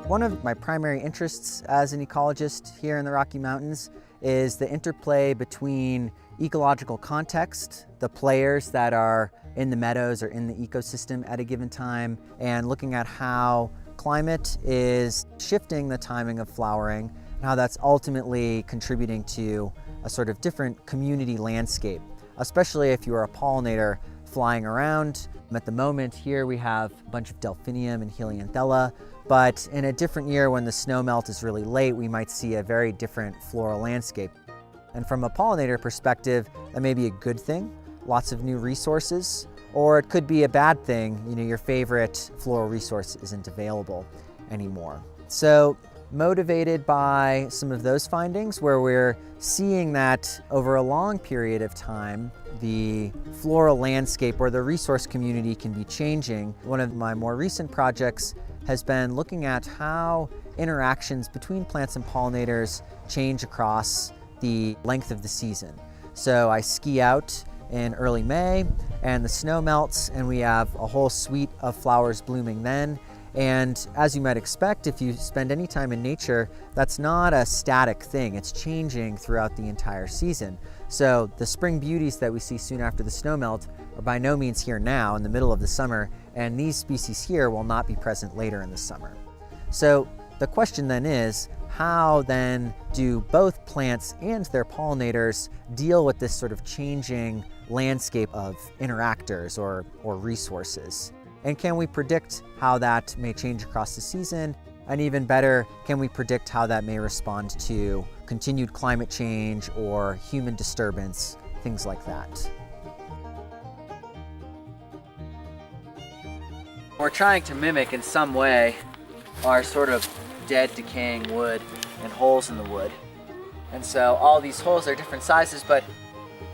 One of my primary interests as an ecologist here in the Rocky Mountains is the interplay between ecological context, the players that are in the meadows or in the ecosystem at a given time, and looking at how climate is shifting the timing of flowering and how that's ultimately contributing to a sort of different community landscape, especially if you're a pollinator flying around. At the moment here we have a bunch of delphinium and helianthella, but in a different year when the snow melt is really late, we might see a very different floral landscape. And from a pollinator perspective, that may be a good thing, lots of new resources, or it could be a bad thing, your favorite floral resource isn't available anymore. So motivated by some of those findings where we're seeing that over a long period of time, the floral landscape or the resource community can be changing. One of my more recent projects has been looking at how interactions between plants and pollinators change across the length of the season. So I ski out in early May and the snow melts and we have a whole suite of flowers blooming then. And as you might expect, if you spend any time in nature, that's not a static thing. It's changing throughout the entire season. So the spring beauties that we see soon after the snow melt are by no means here now in the middle of the summer, and these species here will not be present later in the summer. So the question then is, how then do both plants and their pollinators deal with this sort of changing landscape of interactors or resources? And can we predict how that may change across the season? And even better, can we predict how that may respond to continued climate change or human disturbance, things like that? We're trying to mimic in some way our sort of dead, decaying wood and holes in the wood. And so all these holes are different sizes, but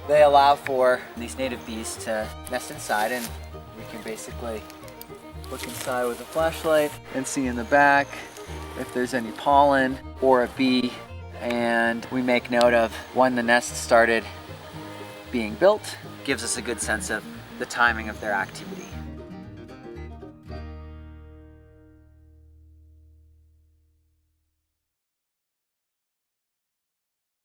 they allow for these native bees to nest inside, and we can basically look inside with a flashlight and see in the back if there's any pollen or a bee, and we make note of when the nest started being built. Gives us a good sense of the timing of their activity.